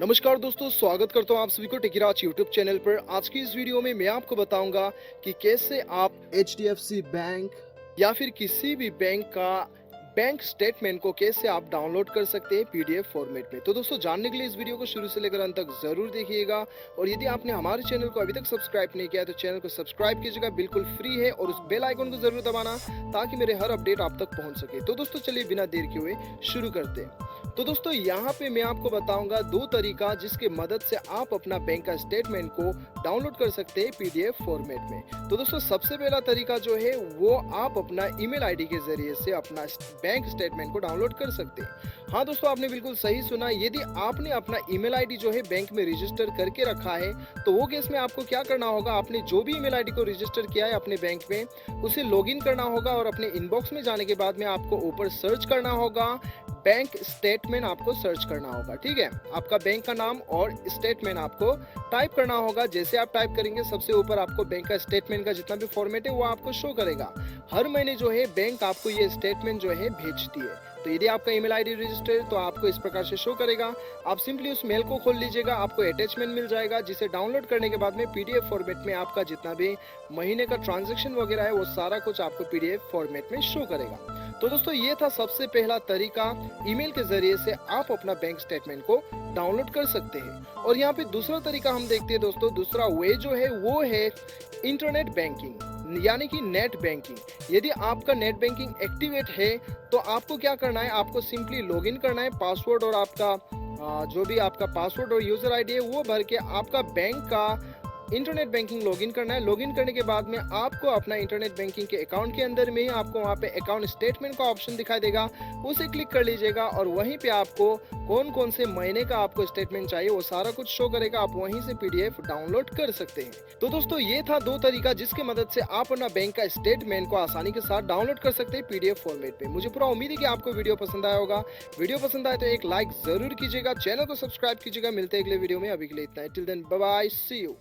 नमस्कार दोस्तों, स्वागत करता हूं आप सभी को टेकीराज यूट्यूब चैनल पर। आज की इस वीडियो में मैं आपको बताऊंगा कि कैसे आप HDFC बैंक या फिर किसी भी बैंक का बैंक स्टेटमेंट को कैसे आप डाउनलोड कर सकते हैं पीडीएफ फॉर्मेट में। तो दोस्तों, जानने के लिए इस वीडियो को शुरू से लेकर अंत तक जरूर देखिएगा। और यदि आपने हमारे चैनल को अभी तक सब्सक्राइब नहीं किया तो चैनल को सब्सक्राइब कीजिएगा, बिल्कुल फ्री है। और उस बेल आइकन को जरूर दबाना ताकि मेरे हर अपडेट आप तक पहुंच सके। तो दोस्तों, चलिए बिना देर किए हुए शुरू करते हैं। तो दोस्तों, यहाँ पे मैं आपको बताऊंगा दो तरीका जिसके मदद से आप अपना बैंक का स्टेटमेंट को डाउनलोड कर सकते हैं पीडीएफ फॉर्मेट में। तो दोस्तों, सबसे पहला तरीका जो है वो आप अपना ईमेल आईडी के जरिए से अपना बैंक स्टेटमेंट को डाउनलोड कर सकते हैं। हाँ दोस्तों, आपने बिल्कुल सही सुना। यदि आपने अपना ईमेल आईडी जो है बैंक में रजिस्टर करके रखा है तो वो केस में आपको क्या करना होगा, आपने जो भी ईमेल आईडी को रजिस्टर किया है अपने बैंक में उसे लॉगिन करना होगा। और अपने इनबॉक्स में जाने के बाद में आपको ऊपर सर्च करना होगा, बैंक स्टेटमेंट आपको सर्च करना होगा। ठीक है, आपका बैंक का नाम और स्टेटमेंट आपको टाइप करना होगा। जैसे आप टाइप करेंगे सबसे ऊपर आपको बैंक का स्टेटमेंट का जितना भी फॉर्मेट है वो आपको शो करेगा। हर महीने जो है बैंक आपको ये स्टेटमेंट जो है भेजती है। तो यदि आपका ईमेल आईडी रजिस्टर है तो आपको इस प्रकार से शो करेगा। आप सिंपली उस मेल को खोल लीजिएगा, आपको अटैचमेंट मिल जाएगा जिसे डाउनलोड करने के बाद में पीडीएफ फॉर्मेट में आपका जितना भी महीने का ट्रांजैक्शन वगैरह है वो सारा कुछ आपको पीडीएफ फॉर्मेट में शो करेगा। तो दोस्तों, ये था सबसे पहला तरीका, ईमेल के जरिए से आप अपना बैंक स्टेटमेंट को डाउनलोड कर सकते हैं। और यहाँ पे दूसरा तरीका हम देखते हैं दोस्तों। दूसरा वे जो है वो है इंटरनेट बैंकिंग, यानी कि नेट बैंकिंग। यदि आपका नेट बैंकिंग एक्टिवेट है तो आपको क्या करना है, आपको सिंपली लॉगिन करना है। पासवर्ड और आपका जो भी आपका पासवर्ड और यूजर आईडी है वो भर के आपका बैंक का इंटरनेट बैंकिंग लॉगिन करना है। लॉगिन करने के बाद में आपको अपना इंटरनेट बैंकिंग के अकाउंट के अंदर में आपको वहाँ पे अकाउंट स्टेटमेंट का ऑप्शन दिखाई देगा, उसे क्लिक कर लीजिएगा। और वहीं पे आपको कौन कौन से महीने का आपको स्टेटमेंट चाहिए वो सारा कुछ शो करेगा। आप वहीं से पीडीएफ डाउनलोड कर सकते हैं। तो दोस्तों, ये था दो तरीका जिसके मदद से आप अपना बैंक का स्टेटमेंट को आसानी के साथ डाउनलोड कर सकते हैं पीडीएफ फॉर्मेट पे। मुझे पूरा उम्मीद है कि आपको वीडियो पसंद आया होगा। वीडियो पसंद आए तो एक लाइक जरूर कीजिएगा, चैनल को सब्सक्राइब कीजिएगा। मिलते हैं अगले वीडियो में, अभी के लिए इतना है। Till then bye bye, see you.